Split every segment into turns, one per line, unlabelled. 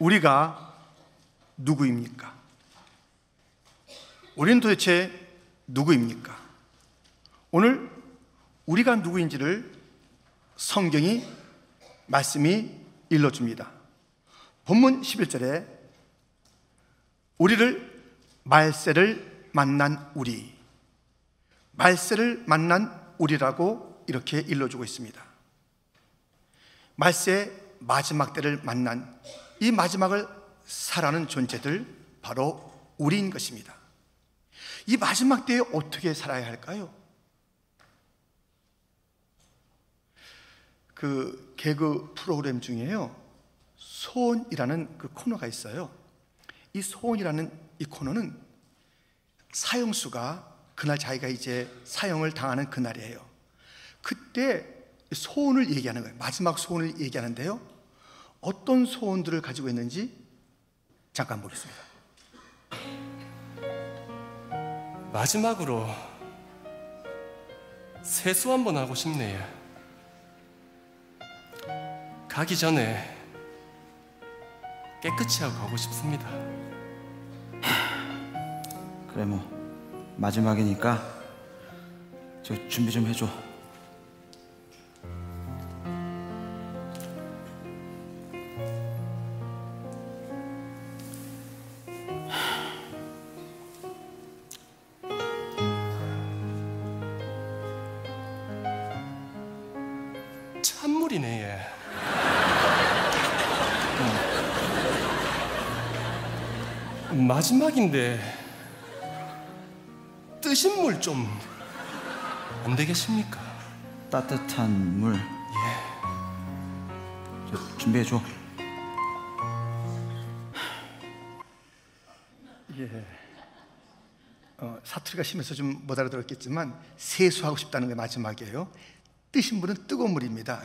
우리가 누구입니까? 우리는 도대체 누구입니까? 오늘 우리가 누구인지를 성경이 말씀이 일러줍니다. 본문 11절에 우리를 말세를 만난 우리, 말세를 만난 우리라고 이렇게 일러주고 있습니다. 말세의 마지막 때를 만난 이 마지막을 살아가는 존재들, 바로 우리인 것입니다. 이 마지막 때에 어떻게 살아야 할까요? 그 개그 프로그램 중에요, 소원이라는 그 코너가 있어요. 이 소원이라는 이 코너는 사형수가 그날 자기가 이제 사형을 당하는 그날이에요. 그때 소원을 얘기하는 거예요. 마지막 소원을 얘기하는데요, 어떤 소원들을 가지고 있는지 잠깐 보겠습니다.
마지막으로 세수 한번 하고 싶네요. 가기 전에 깨끗이 하고 가고 싶습니다.
그래, 뭐 마지막이니까 저 준비 좀 해줘.
찬물이네, 얘. 마지막인데 뜨신 물 좀 안 되겠습니까?
따뜻한 물. 저 준비해 줘.
사투리가 심해서 좀 못 알아들었겠지만 세수하고 싶다는 게 마지막이에요. 뜨신 물은 뜨거운 물입니다.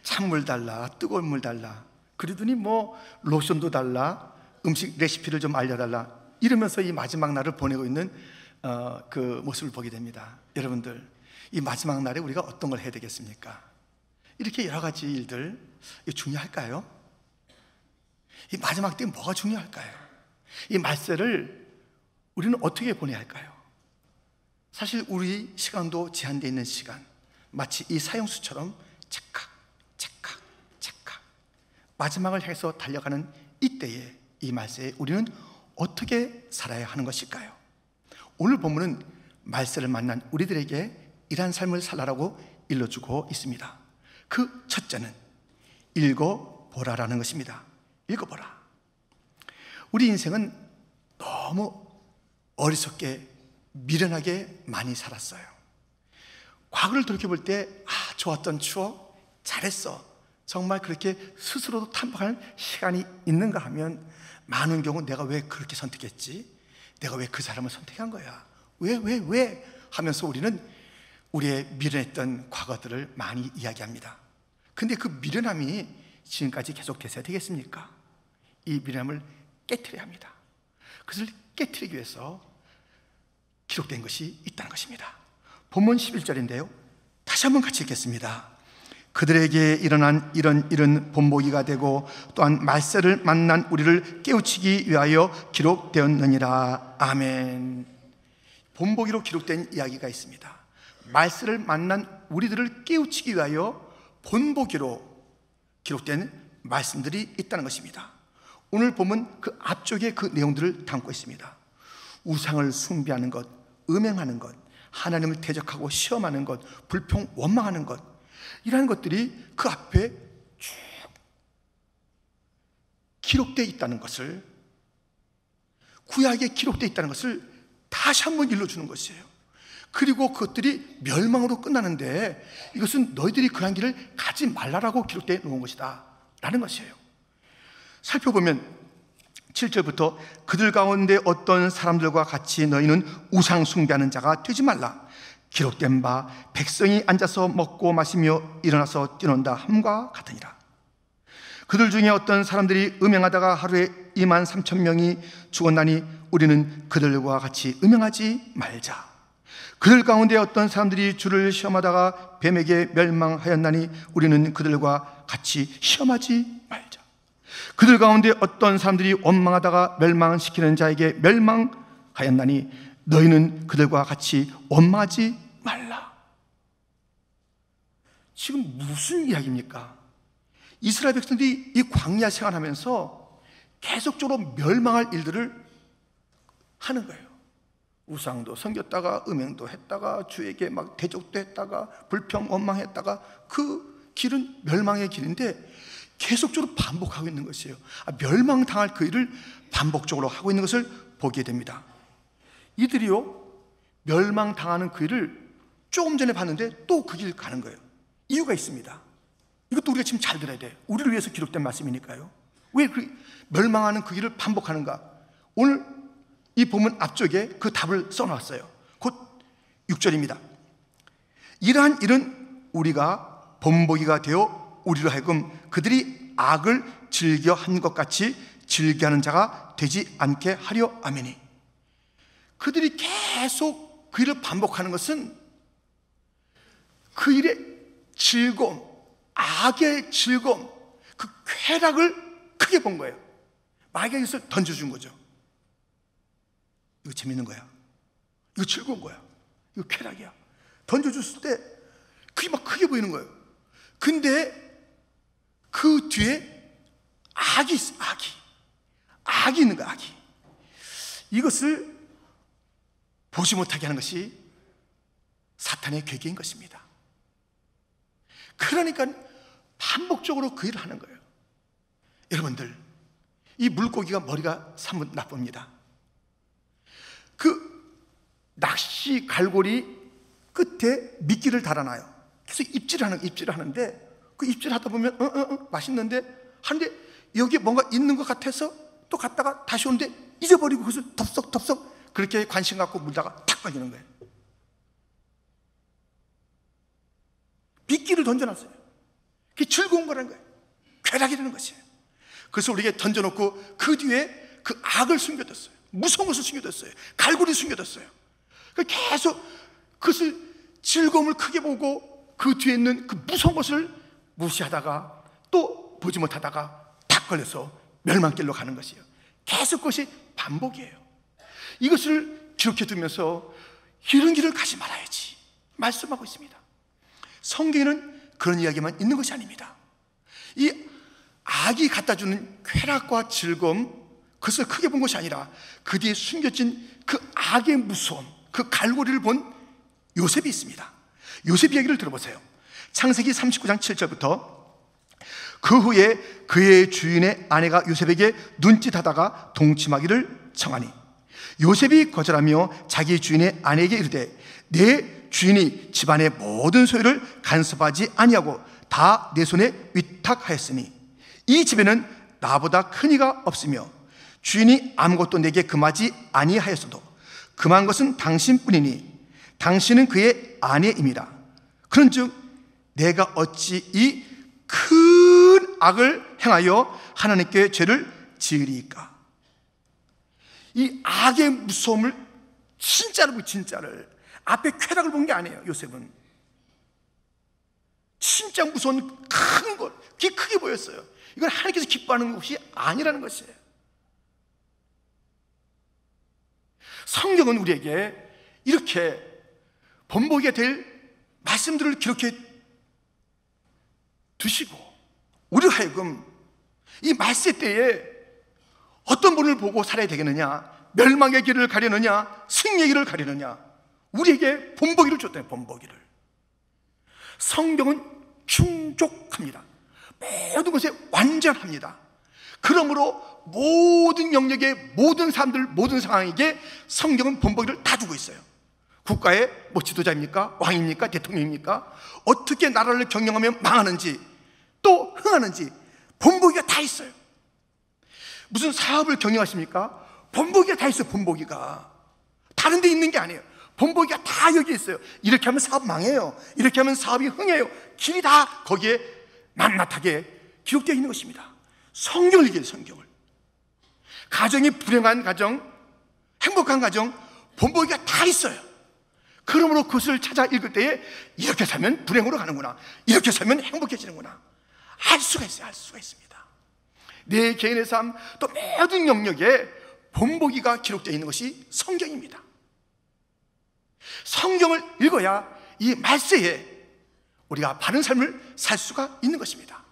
찬물 달라, 뜨거운 물 달라, 그러더니 뭐 로션도 달라, 음식 레시피를 좀 알려달라, 이러면서 이 마지막 날을 보내고 있는 그 모습을 보게 됩니다. 여러분들, 이 마지막 날에 우리가 어떤 걸 해야 되겠습니까? 이렇게 여러 가지 일들, 이게 중요할까요? 이 마지막 때 뭐가 중요할까요? 이 말세를 우리는 어떻게 보내야 할까요? 사실 우리 시간도 제한되어 있는 시간, 마치 이 사형수처럼 착각 마지막을 향해서 달려가는 이때에, 이 말세에 우리는 어떻게 살아야 하는 것일까요? 오늘 본문은 말세를 만난 우리들에게 이러한 삶을 살라라고 일러주고 있습니다. 그 첫째는 읽어보라라는 것입니다. 읽어보라. 우리 인생은 너무 어리석게 미련하게 많이 살았어요. 과거를 돌이켜볼 때, 좋았던 추억, 잘했어, 정말 그렇게 스스로도 탐방하는 시간이 있는가 하면, 많은 경우 내가 왜 그렇게 선택했지? 내가 왜 그 사람을 선택한 거야? 왜? 하면서 우리는 우리의 미련했던 과거들을 많이 이야기합니다. 근데 그 미련함이 지금까지 계속돼야 되겠습니까? 이 미련함을 깨트려야 합니다. 그것을 깨트리기 위해서 기록된 것이 있다는 것입니다. 본문 11절인데요, 다시 한번 같이 읽겠습니다. 그들에게 일어난 이런 본보기가 되고 또한 말세를 만난 우리를 깨우치기 위하여 기록되었느니라. 아멘. 본보기로 기록된 이야기가 있습니다. 말세를 만난 우리들을 깨우치기 위하여 본보기로 기록된 말씀들이 있다는 것입니다. 오늘 보면 그 앞쪽에 그 내용들을 담고 있습니다. 우상을 숭배하는 것, 음행하는 것, 하나님을 대적하고 시험하는 것, 불평 원망하는 것, 이라는 것들이 그 앞에 쭉 기록되어 있다는 것을, 구약에 기록되어 있다는 것을 다시 한번 일러주는 것이에요. 그리고 그것들이 멸망으로 끝나는데, 이것은 너희들이 그런 길을 가지 말라라고 기록되어 놓은 것이다 라는 것이에요. 살펴보면 7절부터 그들 가운데 어떤 사람들과 같이 너희는 우상 숭배하는 자가 되지 말라. 기록된 바 백성이 앉아서 먹고 마시며 일어나서 뛰논다 함과 같으니라. 그들 중에 어떤 사람들이 음행하다가 하루에 23,000명이 죽었나니 우리는 그들과 같이 음행하지 말자. 그들 가운데 어떤 사람들이 주를 시험하다가 뱀에게 멸망하였나니 우리는 그들과 같이 시험하지 말자. 그들 가운데 어떤 사람들이 원망하다가 멸망시키는 자에게 멸망하였나니 너희는 그들과 같이 원망하지 말라. 지금 무슨 이야기입니까? 이스라엘 백성들이 이 광야 생활하면서 계속적으로 멸망할 일들을 하는 거예요. 우상도 섬겼다가 음행도 했다가 주에게 막 대적도 했다가 불평 원망했다가 그 길은 멸망의 길인데 계속적으로 반복하고 있는 것이에요. 멸망당할 그 일을 반복적으로 하고 있는 것을 보게 됩니다. 이들이요, 멸망당하는 그 일을 조금 전에 봤는데 또 그 길 가는 거예요. 이유가 있습니다. 이것도 우리가 지금 잘 들어야 돼. 우리를 위해서 기록된 말씀이니까요. 왜 멸망하는 그 길을 반복하는가? 오늘 이 본문 앞쪽에 그 답을 써놨어요. 곧 6절입니다. 이러한 일은 우리가 본보기가 되어 우리로 하여금 그들이 악을 즐겨한 것 같이 즐겨하는 자가 되지 않게 하려 하매니. 그들이 계속 그 일을 반복하는 것은 그 일의 즐거움, 악의 즐거움, 그 쾌락을 크게 본 거예요. 마귀가 이것을 던져준 거죠. 이거 재밌는 거야. 이거 즐거운 거야. 이거 쾌락이야. 던져줬을 때 그게 막 크게 보이는 거예요. 근데 그 뒤에 악이 있어. 악이 있는 거야. 악이. 이것을 보지 못하게 하는 것이 사탄의 계계인 것입니다. 그러니까 반복적으로 그 일을 하는 거예요. 여러분들, 이 물고기가 머리가 참 나쁩니다. 그 낚시 갈고리 끝에 미끼를 달아놔요. 계속 입질을 하는데 그 입질하다 보면 맛있는데 하는데 여기에 뭔가 있는 것 같아서 또 갔다가 다시 오는데 잊어버리고 그것을 덥석 그렇게 관심 갖고 물다가 탁 걸리는 거예요. 미끼를 던져놨어요. 그게 즐거운 거라는 거예요. 쾌락이 되는 것이에요. 그래서 우리에게 던져놓고 그 뒤에 그 악을 숨겨뒀어요. 무서운 것을 숨겨뒀어요. 갈고리 숨겨뒀어요. 계속 그것을 즐거움을 크게 보고 그 뒤에 있는 그 무서운 것을 무시하다가 또 보지 못하다가 탁 걸려서 멸망길로 가는 것이에요. 계속 그것이 반복이에요. 이것을 기록해 두면서 이런 길을 가지 말아야지 말씀하고 있습니다. 성경에는 그런 이야기만 있는 것이 아닙니다. 이 악이 갖다주는 쾌락과 즐거움, 그것을 크게 본 것이 아니라 그 뒤에 숨겨진 그 악의 무서움, 그 갈고리를 본 요셉이 있습니다. 요셉 이야기를 들어보세요. 창세기 39장 7절부터 그 후에 그의 주인의 아내가 요셉에게 눈짓하다가 동침하기를 청하니 요셉이 거절하며 자기 주인의 아내에게 이르되 내 주인이 집안의 모든 소유를 간섭하지 아니하고 다 내 손에 위탁하였으니 이 집에는 나보다 큰 이가 없으며 주인이 아무것도 내게 금하지 아니하였어도 금한 것은 당신뿐이니 당신은 그의 아내임이라. 그런즉 내가 어찌 이 큰 악을 행하여 하나님께 죄를 지으리까. 이 악의 무서움을 진짜를 앞에 쾌락을 본 게 아니에요. 요셉은 진짜 무서운 큰 것, 그게 크게 보였어요. 이건 하나님께서 기뻐하는 것이 아니라는 것이에요. 성경은 우리에게 이렇게 본보기가 될 말씀들을 기록해 두시고 우리 하여금 이 말세 때에 어떤 분을 보고 살아야 되겠느냐, 멸망의 길을 가려느냐, 승리의 길을 가려느냐, 우리에게 본보기를 줬대요. 본보기를. 성경은 충족합니다. 모든 것에 완전합니다. 그러므로 모든 영역의 모든 사람들, 모든 상황에게 성경은 본보기를 다 두고 있어요. 국가의 지도자입니까? 왕입니까? 대통령입니까? 어떻게 나라를 경영하면 망하는지 또 흥하는지 본보기가 다 있어요. 무슨 사업을 경영하십니까? 본보기가 다 있어요. 본보기가 다른 데 있는 게 아니에요. 본보기가 다 여기 있어요. 이렇게 하면 사업 망해요. 이렇게 하면 사업이 흥해요. 길이 다 거기에 낱낱하게 기록되어 있는 것입니다. 성경을 읽어요. 성경을. 가정이 불행한 가정, 행복한 가정, 본보기가 다 있어요. 그러므로 그것을 찾아 읽을 때에 이렇게 살면 불행으로 가는구나, 이렇게 살면 행복해지는구나 알 수가 있어요. 알 수가 있습니다. 내 개인의 삶, 또 모든 영역에 본보기가 기록되어 있는 것이 성경입니다. 성경을 읽어야 이 말세에 우리가 바른 삶을 살 수가 있는 것입니다.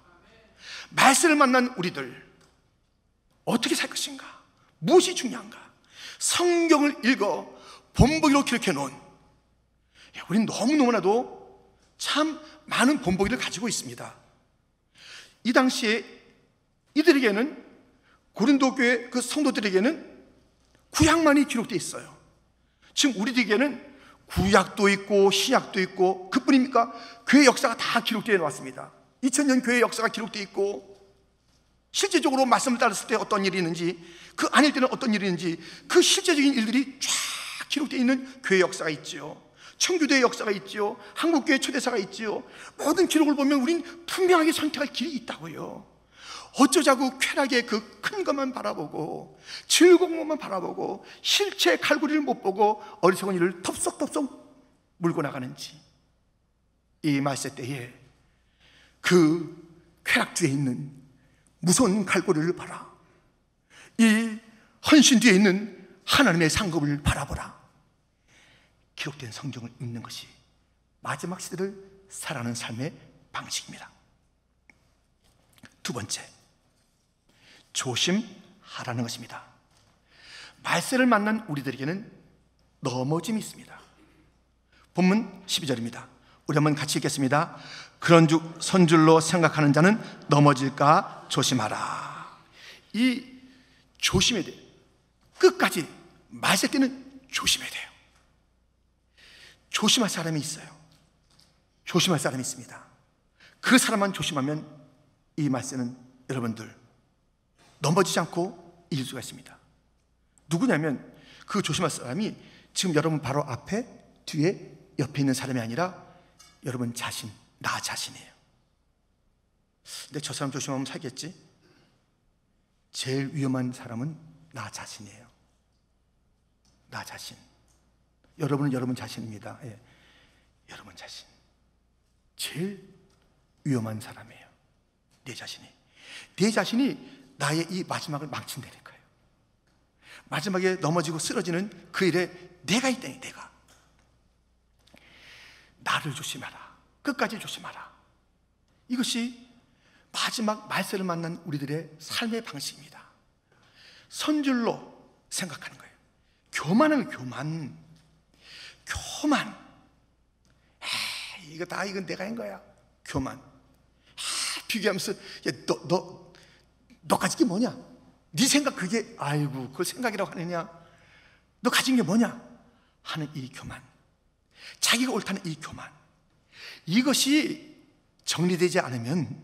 말세를 만난 우리들 어떻게 살 것인가? 무엇이 중요한가? 성경을 읽어 본보기로 기록해 놓은, 우리는 너무너무나도 참 많은 본보기를 가지고 있습니다. 이 당시에 이들에게는, 고린도 교회 그 성도들에게는 구약만이 기록되어 있어요. 지금 우리들에게는 구약도 있고 신약도 있고, 그뿐입니까? 교회 역사가 다 기록되어 나왔습니다. 2000년 교회 역사가 기록되어 있고, 실제적으로 말씀을 따랐을 때 어떤 일이 있는지, 그 아닐 때는 어떤 일이 있는지, 그 실제적인 일들이 쫙 기록되어 있는 교회 역사가 있죠. 청교도의 역사가 있죠. 한국교회 초대사가 있죠. 모든 기록을 보면 우린 분명하게 선택할 길이 있다고요. 어쩌자고 쾌락의 그 큰 것만 바라보고, 즐거운 것만 바라보고, 실체 갈고리를 못 보고 어리석은 일을 덥석덥석 물고 나가는지. 이 말세 때에 그 쾌락 뒤에 있는 무서운 갈고리를 봐라. 이 헌신 뒤에 있는 하나님의 상급을 바라보라. 기록된 성경을 읽는 것이 마지막 시대를 살아가는 삶의 방식입니다. 두 번째, 조심하라는 것입니다. 말세를 만난 우리들에게는 넘어짐이 있습니다. 본문 12절입니다. 우리 한번 같이 읽겠습니다. 그런즉 선줄로 생각하는 자는 넘어질까 조심하라. 이 조심해야 돼요. 끝까지 말세 때는 조심해야 돼요. 조심할 사람이 있어요. 조심할 사람이 있습니다. 그 사람만 조심하면 이 말세는 여러분들 넘어지지 않고 이길 수가 있습니다. 누구냐면 그 조심할 사람이 지금 여러분 바로 앞에, 뒤에, 옆에 있는 사람이 아니라 여러분 자신, 나 자신이에요. 근데 저 사람 조심하면 살겠지? 제일 위험한 사람은 나 자신이에요. 나 자신. 여러분은 여러분 자신입니다. 예. 여러분 자신. 제일 위험한 사람이에요. 내 자신이. 내 자신이 나의 이 마지막을 망친다니까요. 마지막에 넘어지고 쓰러지는 그 일에 내가 있다니, 내가. 나를 조심하라. 끝까지 조심하라. 이것이 마지막 말세를 만난 우리들의 삶의 방식입니다. 선줄로 생각하는 거예요. 교만은 교만. 이건 내가 한 거야. 교만. 비교하면서, 야, 너 가진 게 뭐냐? 네 생각 그게, 아이고, 그걸 생각이라고 하느냐? 너 가진 게 뭐냐? 하는 이 교만. 자기가 옳다는 이 교만. 이것이 정리되지 않으면,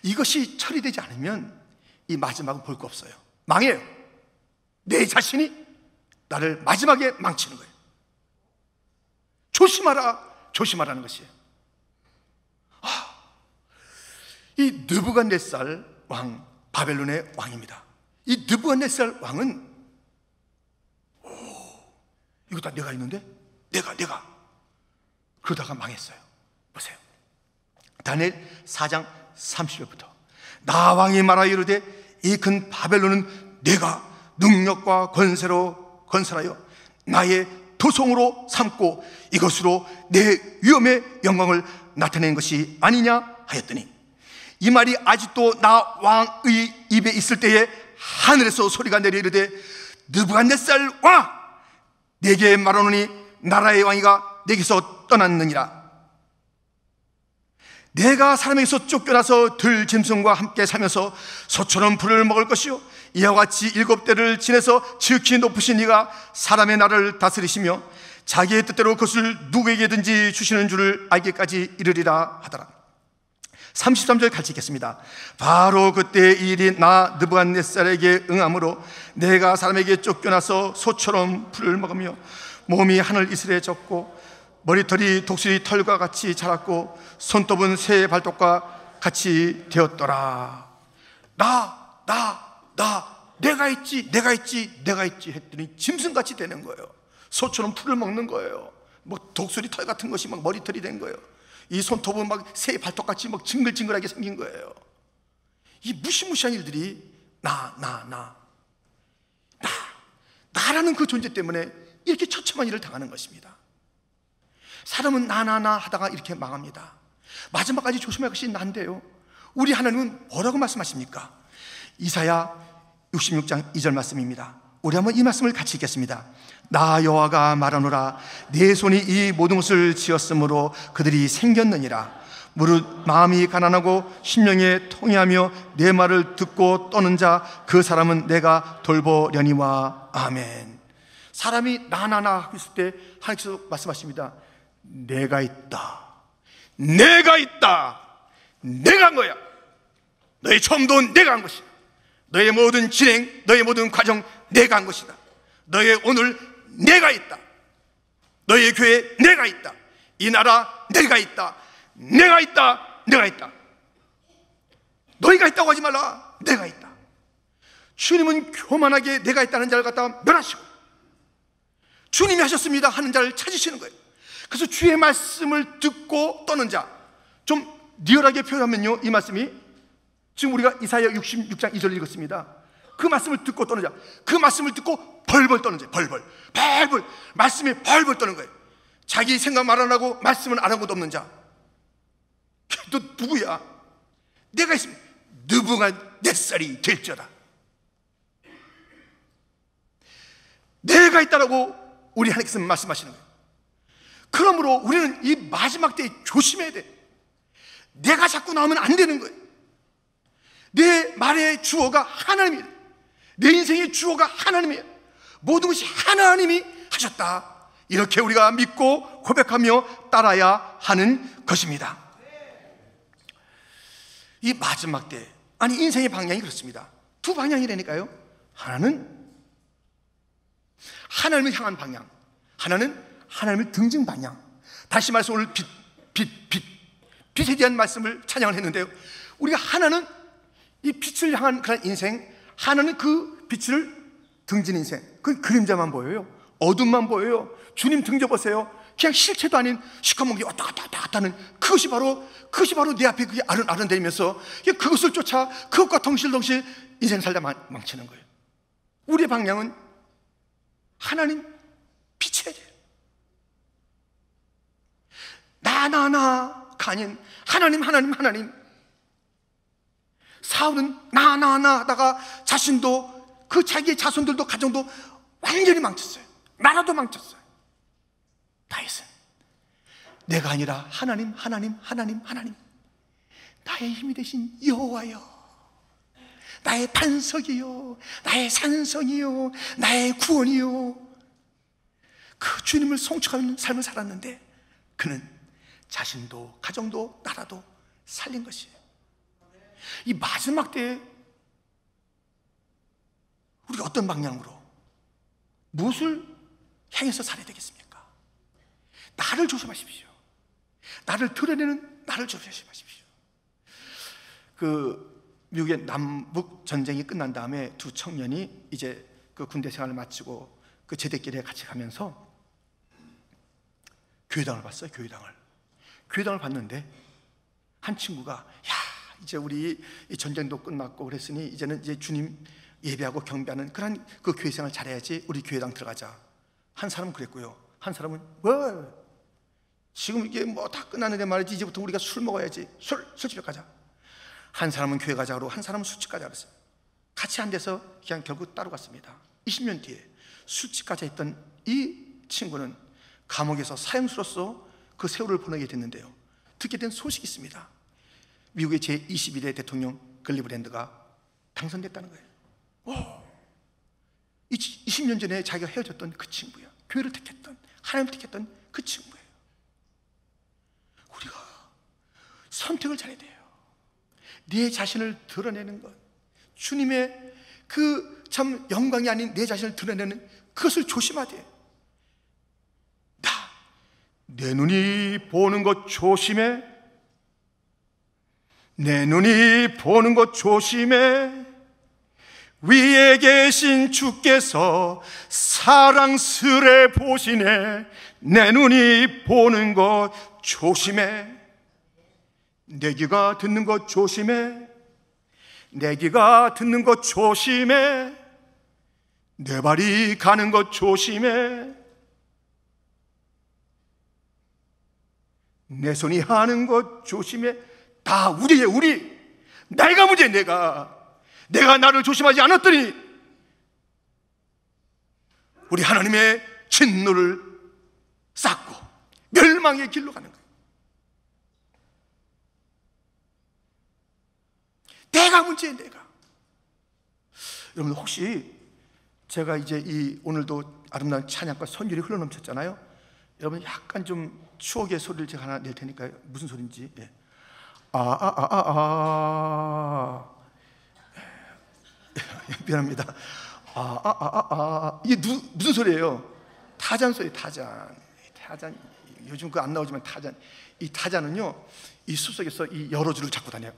이것이 처리되지 않으면 이 마지막은 볼 거 없어요. 망해요. 내 자신이 나를 마지막에 망치는 거예요. 조심하라. 조심하라는 것이에요. 이 느부갓네살 왕, 바벨론의 왕입니다. 이 느부갓네살 왕은, 이거 다 내가 있는데? 내가 그러다가 망했어요. 보세요. 다니엘 4장 30절부터 나 왕이 말하여 이르되 이 큰 바벨론은 내가 능력과 권세로 건설하여 나의 도성으로 삼고 이것으로 내 위엄의 영광을 나타낸 것이 아니냐 하였더니, 이 말이 아직도 나 왕의 입에 있을 때에 하늘에서 소리가 내려 이르되 느부갓네살 왕, 내게 말하노니 나라의 왕이가 내게서 떠났느니라. 내가 사람에게서 쫓겨나서 들짐승과 함께 살면서 소처럼 풀을 먹을 것이요, 이와 같이 7대를 지내서 지극히 높으신 이가 사람의 나라를 다스리시며 자기의 뜻대로 그것을 누구에게든지 주시는 줄을 알기까지 이르리라 하더라. 33절 같이 읽겠습니다. 바로 그때 이 일이 나 느부갓네살에게 응함으로 내가 사람에게 쫓겨나서 소처럼 풀을 먹으며 몸이 하늘 이슬에 젖고 머리털이 독수리 털과 같이 자랐고 손톱은 새의 발톱과 같이 되었더라. 내가 있지 했더니 짐승같이 되는 거예요. 소처럼 풀을 먹는 거예요. 뭐 독수리 털 같은 것이 막 머리털이 된 거예요. 이 손톱은 막 새의 발톱같이 막 징글징글하게 생긴 거예요. 이 무시무시한 일들이 나라는 그 존재 때문에 이렇게 처참한 일을 당하는 것입니다. 사람은 나 하다가 이렇게 망합니다. 마지막까지 조심할 것이 난데요, 우리 하나님은 뭐라고 말씀하십니까? 이사야 66장 2절 말씀입니다. 우리 한번 이 말씀을 같이 읽겠습니다. 나 여호와가 말하노라. 내 손이 이 모든 것을 지었으므로 그들이 생겼느니라. 무릇 마음이 가난하고 심령에 통회하며 내 말을 듣고 떠는 자, 그 사람은 내가 돌보려니와. 아멘. 사람이 나나나 하고 있을 때 하나님께서 말씀하십니다. 내가 있다. 내가 한 거야. 너의 처음도 내가 한 것이다. 너의 모든 진행, 너의 모든 과정 내가 한 것이다. 너의 오늘 내가 있다. 너의 교회 내가 있다. 이 나라 내가 있다. 내가 있다. 너희가 있다고 하지 말라. 내가 있다. 주님은 교만하게 내가 있다는 자를 갖다가 멸하시고 주님이 하셨습니다 하는 자를 찾으시는 거예요. 그래서 주의 말씀을 듣고 떠는 자, 좀 리얼하게 표현하면요, 이 말씀이 지금 우리가 이사야 66장 2절 읽었습니다. 그 말씀을 듣고 떠는 자, 그 말씀을 듣고 벌벌 떠는 자, 벌벌 말씀에 벌벌 떠는 거예요. 자기 생각 말 안 하고 말씀은 안 한 것도 없는 자, 너 누구야? 내가 있으면 느부갓네살이 될지어다. 내가 있다라고 우리 하나님께서 말씀하시는 거예요. 그러므로 우리는 이 마지막 때에 조심해야 돼. 내가 자꾸 나오면 안 되는 거예요. 내 말의 주어가 하나님이에요. 내 인생의 주어가 하나님이에요. 모든 것이 하나님이 하셨다, 이렇게 우리가 믿고 고백하며 따라야 하는 것입니다. 이 마지막 때, 아니 인생의 방향이 그렇습니다. 두 방향이라니까요. 하나는 하나님을 향한 방향, 하나는 하나님을 등진 방향. 다시 말해서 오늘 빛에 대한 말씀을 찬양을 했는데요, 우리가 하나는 이 빛을 향한 그런 인생, 하나는 그 빛을 등진 인생. 그 그림자만 보여요. 어둠만 보여요. 주님 등져보세요. 그냥 실체도 아닌 시커먼 게 왔다 갔다 하는 그것이 바로 내 앞에 그게 아른아른대면서 그것을 쫓아 그것과 덩실덩실 인생 살다 망치는 거예요. 우리의 방향은 하나님 빛이어야 돼요. 나가 아닌 하나님. 사울은 나 하다가 자신도, 그 자기의 자손들도 가정도 완전히 망쳤어요. 나라도 망쳤어요. 다윗은 내가 아니라 하나님. 나의 힘이 되신 여호와여, 나의 반석이요, 나의 산성이요, 나의 구원이요. 그 주님을 송축하는 삶을 살았는데 그는 자신도 가정도 나라도 살린 것이에요. 이 마지막 때에 우리가 어떤 방향으로 무엇을 향해서 살아야 되겠습니까? 나를 조심하십시오. 나를 드러내는 나를 조심하십시오. 그 미국의 남북 전쟁이 끝난 다음에 두 청년이 이제 그 군대 생활을 마치고 그 제대길에 같이 가면서 교회당을 봤어요. 교회당을 봤는데 한 친구가, 야, 이제 우리 이 전쟁도 끝났고 그랬으니 이제는 이제 주님 예배하고 경배하는 그런 그 교회 생활 잘해야지, 우리 교회당 들어가자. 한 사람은 그랬고요. 한 사람은 지금 이게 뭐 다 끝났는데 말이지, 이제부터 우리가 술 먹어야지. 술집에 가자. 한 사람은 교회 가자 그러고 한 사람은 술집 가자 그랬어요. 같이 안 돼서 그냥 결국 따로 갔습니다. 20년 뒤에 술집 가자 했던 이 친구는 감옥에서 사형수로서 그 세월을 보내게 됐는데요, 듣게 된 소식이 있습니다. 미국의 제21대 대통령 글리브랜드가 당선됐다는 거예요. 20년 전에 자기가 헤어졌던 그 친구야. 교회를 택했던, 하나님을 택했던 그 친구예요. 우리가 선택을 잘해야 돼요. 내 자신을 드러내는 것, 주님의 그 참 영광이 아닌 내 자신을 드러내는 그것을 조심하되, 내 눈이 보는 것 조심해. 내 눈이 보는 것 조심해. 위에 계신 주께서 사랑스레 보시네. 내 눈이 보는 것 조심해. 내 귀가 듣는 것 조심해. 내 귀가 듣는 것 조심해, 내 발이 가는 것 조심해, 내 손이 하는 것 조심해. 다 우리예요. 우리. 내가 문제야. 내가 나를 조심하지 않았더니 우리 하나님의 진노를 쌓고 멸망의 길로 가는 거예요. 내가 문제야. 내가. 여러분, 혹시 제가 이제 이 오늘도 아름다운 찬양과 선율이 흘러넘쳤잖아요. 여러분, 약간 좀 추억의 소리를 제가 하나 낼 테니까 무슨 소리인지. 예. 미안합니다. 이게 무슨 소리예요? 타잔 소리. 타잔. 요즘 그거 안 나오지만 타잔. 이 타잔은요, 이 숲속에서 이 여러 줄을 잡고 다녀요.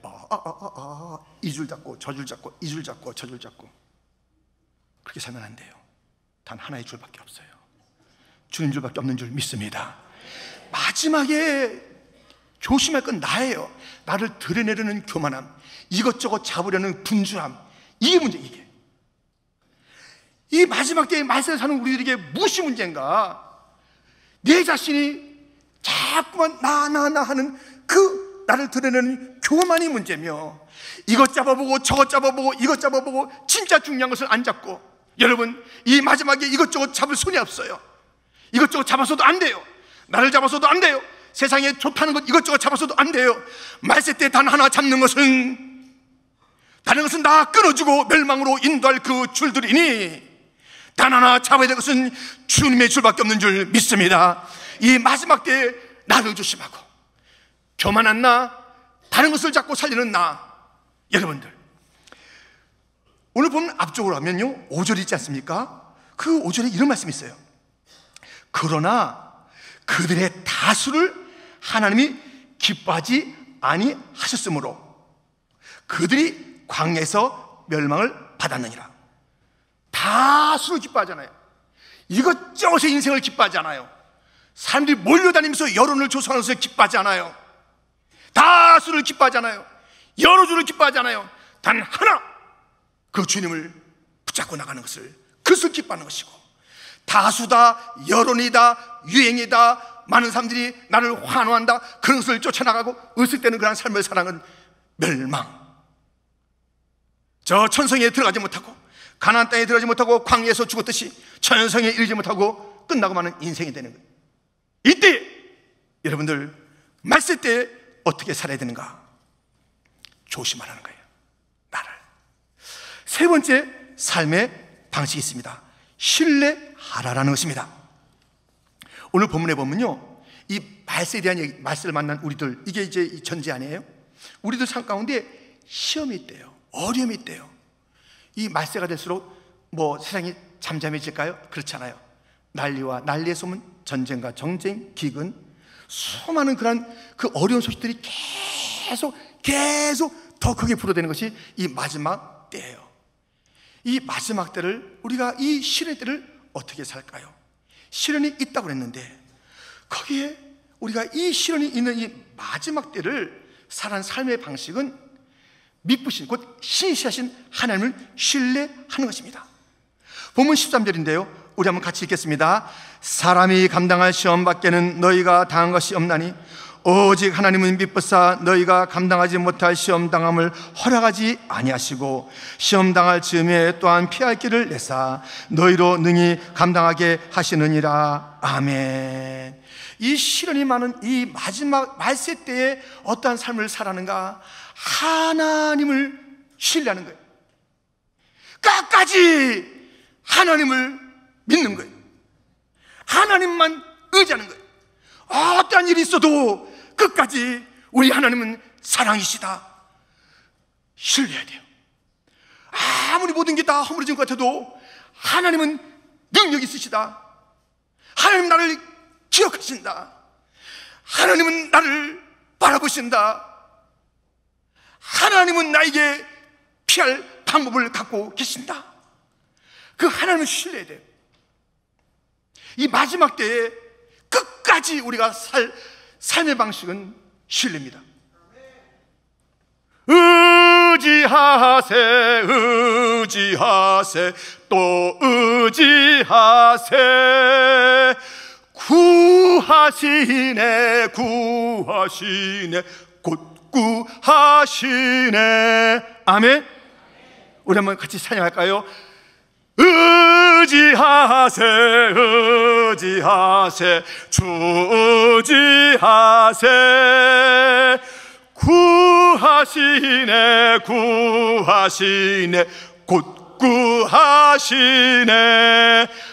이 줄 잡고 저 줄 잡고 이 줄 잡고 저 줄 잡고. 그렇게 살면 안 돼요. 단 하나의 줄밖에 없어요. 주님 줄밖에 없는 줄 믿습니다. 마지막에 조심할 건 나예요. 나를 드러내려는 교만함, 이것저것 잡으려는 분주함, 이게 문제. 이게 이 마지막 때에 말세를 사는 우리들에게 무엇이 문제인가? 내 자신이 자꾸만 나 하는 그 나를 드러내는 교만이 문제며, 이것 잡아보고 저것 잡아보고 이것 잡아보고 진짜 중요한 것을 안 잡고, 여러분, 이 마지막에 이것저것 잡을 손이 없어요. 이것저것 잡아서도 안 돼요. 나를 잡아서도 안 돼요. 세상에 좋다는 것 이것저것 잡아서도 안 돼요. 말세 때 단 하나 잡는 것은, 다른 것은 다 끊어주고 멸망으로 인도할 그 줄들이니, 단 하나 잡아야 될 것은 주님의 줄밖에 없는 줄 믿습니다. 이 마지막 때에 나를 조심하고, 교만한 나, 다른 것을 잡고 살리는 나. 여러분들, 오늘 보면 앞쪽으로 하면요, 5절 있지 않습니까? 그 5절에 이런 말씀이 있어요. 그러나 그들의 다수를 하나님이 기뻐하지 아니하셨으므로 그들이 광야에서 멸망을 받았느니라. 다수를 기뻐하잖아요. 이것저것의 인생을 기뻐하지 않아요. 사람들이 몰려다니면서 여론을 조성하는 것을 기뻐하지 않아요. 다수를 기뻐하지 않아요. 여러 줄을 기뻐하지 않아요. 단 하나, 그 주님을 붙잡고 나가는 것을, 그것을 기뻐하는 것이고, 다수다, 여론이다, 유행이다, 많은 사람들이 나를 환호한다, 그런 것을 쫓아나가고 으쓱대는 그런 삶을 사랑은 멸망. 저 천성에 들어가지 못하고, 가나안 땅에 들어가지 못하고 광야에서 죽었듯이 천성에 이르지 못하고 끝나고 마는 인생이 되는 거예요. 이때 여러분들, 말세 때 어떻게 살아야 되는가? 조심하라는 거예요. 나를. 세 번째 삶의 방식이 있습니다. 신뢰하라라는 것입니다. 오늘 본문에 보면요, 이 말세에 대한 말세를 만난 우리들, 이게 이제 전제 아니에요? 우리들 삶 가운데 시험이 있대요. 어려움이 있대요. 이 말세가 될수록 뭐 세상이 잠잠해질까요? 그렇지 않아요. 난리와 난리의 소문, 전쟁과 정쟁, 기근, 수많은 그런 그 어려운 소식들이 계속 더 크게 불어대는 것이 이 마지막 때예요. 이 마지막 때를, 우리가 이 시련의 때를 어떻게 살까요? 시련이 있다고 그랬는데, 거기에 우리가 이 시련이 있는 이 마지막 때를 살아가는 삶의 방식은 믿으신, 곧 신실하신 하나님을 신뢰하는 것입니다. 본문 13절인데요, 우리 한번 같이 읽겠습니다. 사람이 감당할 시험 밖에는 너희가 당한 것이 없나니 오직 하나님은 미쁘사 너희가 감당하지 못할 시험 당함을 허락하지 아니하시고 시험 당할 즈음에 또한 피할 길을 내사 너희로 능히 감당하게 하시느니라. 아멘. 이 시련이 많은 이 마지막 말세 때에 어떠한 삶을 살아는가? 하나님을 신뢰하는 거예요. 끝까지 하나님을 믿는 거예요. 하나님만 의지하는 거예요. 어떠한 일이 있어도 끝까지 우리 하나님은 사랑이시다, 신뢰해야 돼요. 아무리 모든 게 다 허물어진 것 같아도 하나님은 능력이 있으시다. 하나님 나를 기억하신다. 하나님은 나를 바라보신다. 하나님은 나에게 피할 방법을 갖고 계신다. 그 하나님을 신뢰해야 돼요. 이 마지막 때에 끝까지 우리가 삶의 방식은 신뢰입니다. 의지하라 의지하세, 의지하세, 또 의지하세. 구하시네, 구하시네, 곧 구하시네. 아멘. 우리 한번 같이 찬양할까요? 의지하세, 의지하세, 주 의지하세. 구하시네, 구하시네, 곧 구하시네.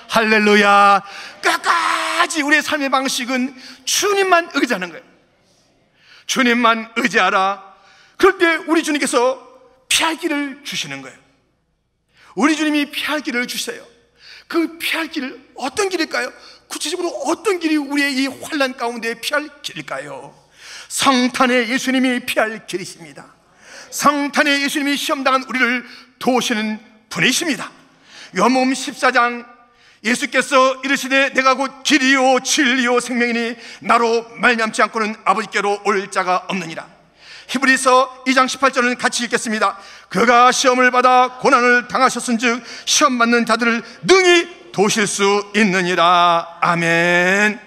할렐루야. 끝까지 우리의 삶의 방식은 주님만 의지하는 거예요. 주님만 의지하라. 그럴 때 우리 주님께서 피할 길을 주시는 거예요. 우리 주님이 피할 길을 주세요. 그 피할 길을 어떤 길일까요? 구체적으로 어떤 길이 우리의 이 환난 가운데 피할 길일까요? 성탄의 예수님이 피할 길이십니다. 성탄의 예수님이 시험당한 우리를 도우시는 분이십니다. 요한복음 14장 예수께서 이르시되 내가 곧 길이요 진리요 생명이니 나로 말미암지 않고는 아버지께로 올 자가 없느니라. 히브리서 2장 18절은 같이 읽겠습니다. 그가 시험을 받아 고난을 당하셨은즉 시험 받는 자들을 능히 도우실 수 있느니라. 아멘.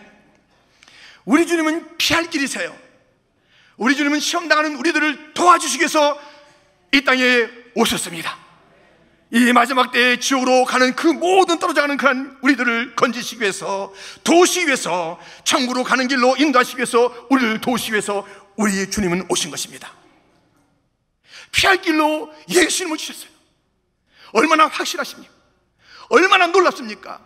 우리 주님은 피할 길이세요. 우리 주님은 시험 당하는 우리들을 도와주시기 위해서 이 땅에 오셨습니다. 이 마지막 때에 지옥으로 가는 그 모든 떨어져가는 그런 우리들을 건지시기 위해서, 도우시기 위해서, 천국으로 가는 길로 인도하시기 위해서, 우리를 도우시기 위해서 우리 주님은 오신 것입니다. 피할 길로 예수님을 주셨어요. 얼마나 확실하십니까? 얼마나 놀랍습니까?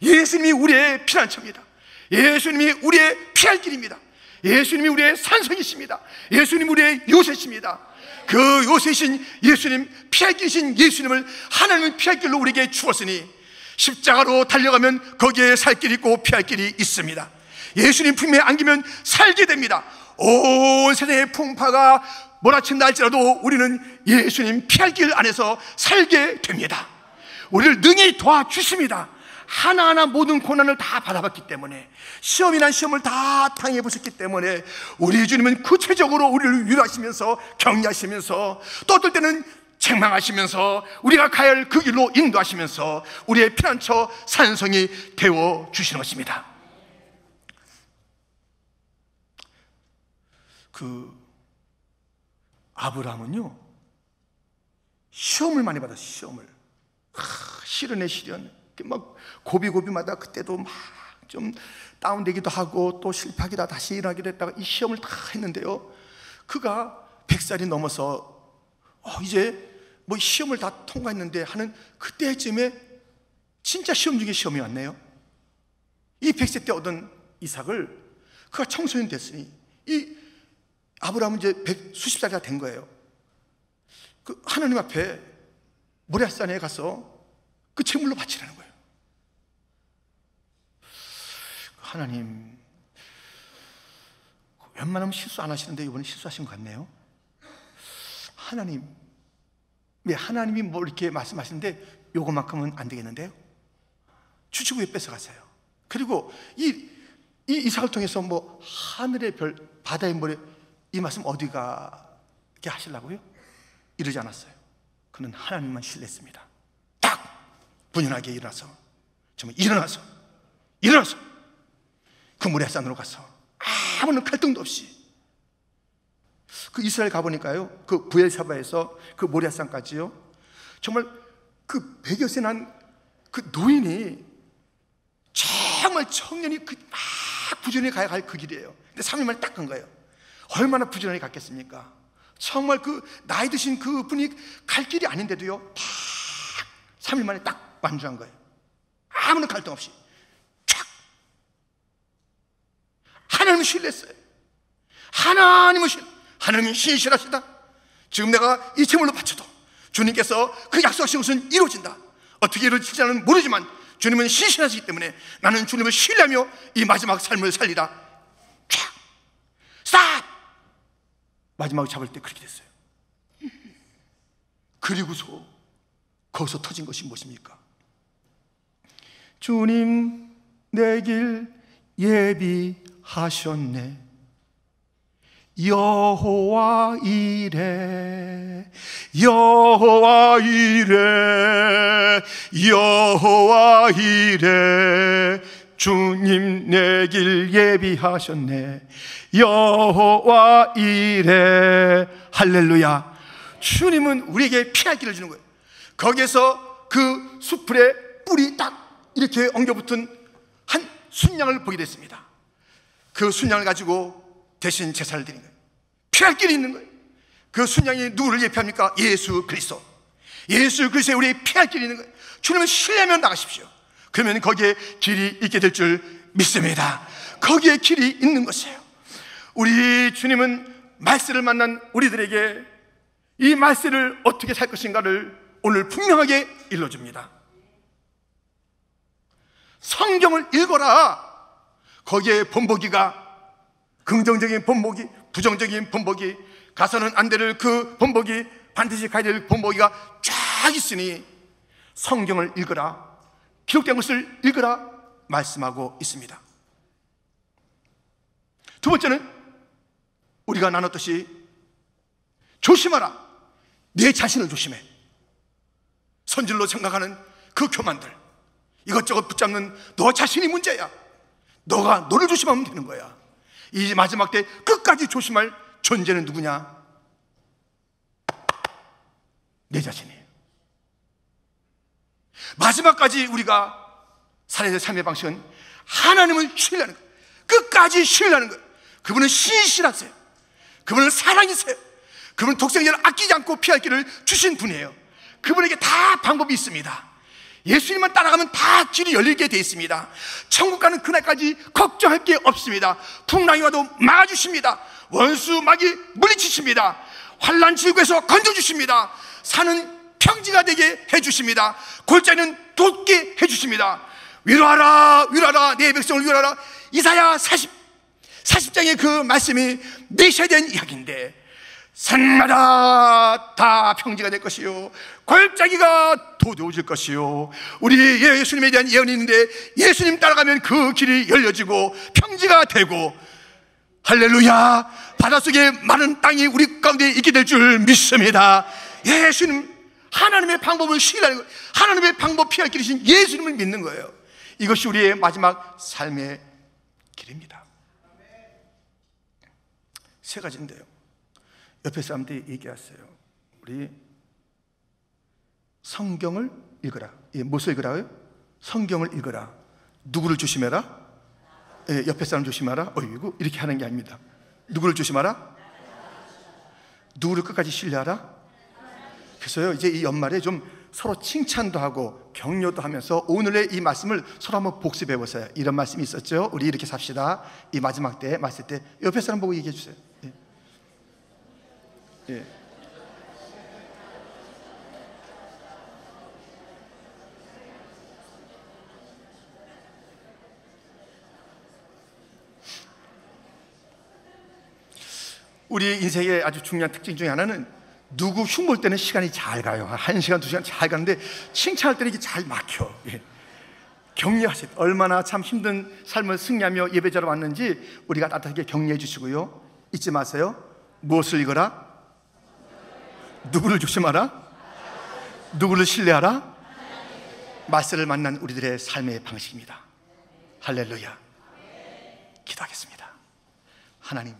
예수님이 우리의 피난처입니다. 예수님이 우리의 피할 길입니다. 예수님이 우리의 산성이십니다. 예수님이 우리의 요새십니다. 그 요새신 예수님, 피할 길이신 예수님을 하나님은 피할 길로 우리에게 주었으니 십자가로 달려가면 거기에 살 길이 있고 피할 길이 있습니다. 예수님 품에 안기면 살게 됩니다. 온 세상의 풍파가 몰아친다 할지라도 우리는 예수님 피할 길 안에서 살게 됩니다. 우리를 능히 도와주십니다. 하나하나 모든 고난을 다 받아봤기 때문에, 시험이란 시험을 다 당해보셨기 때문에 우리 주님은 구체적으로 우리를 위로하시면서 격려하시면서, 또 어떨 때는 책망하시면서 우리가 가야 할 그 길로 인도하시면서 우리의 피난처 산성이 되어주시는 것입니다. 아브라함은요, 시험을 많이 받았어요. 시험을. 시련의 시련, 막 고비고비마다 그때도 막 좀 다운되기도 하고 또 실패하기도 다시 일어나기도 했다가 이 시험을 다 했는데요, 그가 100살이 넘어서 이제 뭐 시험을 다 통과했는데 하는 그때쯤에 진짜 시험 중에 시험이 왔네요. 이 100세 때 얻은 이삭을 그가 청소년 됐으니 이 아브라함은 이제 수십 살이 된 거예요. 그 하나님 앞에 모리아산에 가서 그 제물로 바치라는 거예요. 하나님, 웬만하면 실수 안 하시는데 이번에 실수하신 것 같네요. 하나님, 왜 하나님이 뭐 이렇게 말씀하시는데 요거만큼은 안 되겠는데요? 주치고 왜 뺏어가세요? 그리고 이 이삭을 통해서 뭐 하늘의 별, 바다의 모래, 이 말씀 어디 가게 하시려고요? 이러지 않았어요. 그는 하나님만 신뢰했습니다. 딱 분연하게 일어나서, 정말 일어나서 그 모리아산으로 가서 아무런 갈등도 없이, 그 이스라엘 가보니까요, 그 부엘사바에서 그 모리아산까지요, 정말 그 100여 세 난 그 노인이 정말 청년이 그 막 부지런히 가야 할 그 길이에요. 근데 3일 만에 딱 간 거예요. 얼마나 부지런히 갔겠습니까? 정말 그 나이 드신 그 분이 갈 길이 아닌데도요, 딱 3일 만에 딱 완주한 거예요. 아무런 갈등 없이 촥. 하나님을 신뢰했어요. 하나님은 신실하시다. 지금 내가 이 제물로 바쳐도 주님께서 그 약속하신 것은 이루어진다. 어떻게 이루어질지는 모르지만 주님은 신실하시기 때문에 나는 주님을 신뢰하며 이 마지막 삶을 살리라. 촥! 스탑! 마지막을 잡을 때 그렇게 됐어요. 그리고서 거기서 터진 것이 무엇입니까? 주님 내 길 예비하셨네. 여호와 이레 여호와 이래 여호와 이래 주님 내 길 예비하셨네. 여호와 이래. 할렐루야. 주님은 우리에게 피할 길을 주는 거예요. 거기에서 그 수풀에 뿔이 딱 이렇게 엉겨붙은 한 순양을 보게 됐습니다. 그 순양을 가지고 대신 제사를 드린 거예요. 피할 길이 있는 거예요. 그 순양이 누구를 예표합니까? 예수 그리스도. 예수 그리스도에 우리 피할 길이 있는 거예요. 주님을 신뢰하면 나가십시오. 그러면 거기에 길이 있게 될 줄 믿습니다. 거기에 길이 있는 것이에요. 우리 주님은 말세를 만난 우리들에게 이 말세를 어떻게 살 것인가를 오늘 분명하게 일러줍니다. 성경을 읽어라. 거기에 본보기가 긍정적인 본보기, 부정적인 본보기, 가서는 안 될 그 본보기, 반드시 가야 될 본보기가 쫙 있으니 성경을 읽어라. 기록된 것을 읽으라 말씀하고 있습니다. 두 번째는 우리가 나눴듯이 조심하라. 내 자신을 조심해. 선질로 생각하는 그 교만들, 이것저것 붙잡는 너 자신이 문제야. 너가 너를 조심하면 되는 거야. 이 마지막 때 끝까지 조심할 존재는 누구냐? 내 자신이에요. 마지막까지 우리가 살아야 될 삶의 방식은 하나님을 신뢰하는 거예요. 끝까지 신뢰하는 거예요. 그분은 신실하세요. 그분은 사랑이세요. 그분은 독생자를 아끼지 않고 피할 길을 주신 분이에요. 그분에게 다 방법이 있습니다. 예수님만 따라가면 다 길이 열리게 되어 있습니다. 천국 가는 그날까지 걱정할 게 없습니다. 풍랑이 와도 막아주십니다. 원수 마귀 물리치십니다. 환난 지옥에서 건져주십니다. 산은 평지가 되게 해주십니다. 골짜기는 돋게 해주십니다. 위로하라 위로하라 내 백성을 위로하라. 이사야 40장의 그 말씀이 메시아된 이야기인데, 산마다 다 평지가 될 것이요 골짜기가 도도해질 것이요. 우리 예수님에 대한 예언이 있는데 예수님 따라가면 그 길이 열려지고 평지가 되고, 할렐루야, 바닷속에 많은 땅이 우리 가운데 있게 될 줄 믿습니다. 예수님, 하나님의 방법을 신뢰하는 거예요. 하나님의 방법 피할 길이신 예수님을 믿는 거예요. 이것이 우리의 마지막 삶의 길입니다. 세 가지인데요, 옆에 사람들이 얘기했어요. 우리 성경을 읽어라. 예, 무엇을 읽으라고요? 성경을 읽어라. 누구를 조심해라? 예, 옆에 사람 조심하라. 어이구, 이렇게 하는 게 아닙니다. 누구를 조심하라? 누구를 끝까지 신뢰하라? 그래서요, 이제 이 연말에 좀 서로 칭찬도 하고 격려도 하면서 오늘의 이 말씀을 서로 한번 복습해 보세요. 이런 말씀이 있었죠. 우리 이렇게 삽시다. 이 마지막 때, 말씀 때 옆에 사람 보고 얘기해 주세요. 예. 예. 우리 인생의 아주 중요한 특징 중에 하나는, 누구 흉볼 때는 시간이 잘 가요. 1시간, 2시간 잘 가는데 칭찬할 때는 이게 잘 막혀. 예. 격려하세요. 얼마나 참 힘든 삶을 승리하며 예배자로 왔는지 우리가 따뜻하게 격려해 주시고요. 잊지 마세요. 무엇을 읽어라? 누구를 조심하라? 누구를 신뢰하라? 말세를 만난 우리들의 삶의 방식입니다. 할렐루야. 기도하겠습니다. 하나님,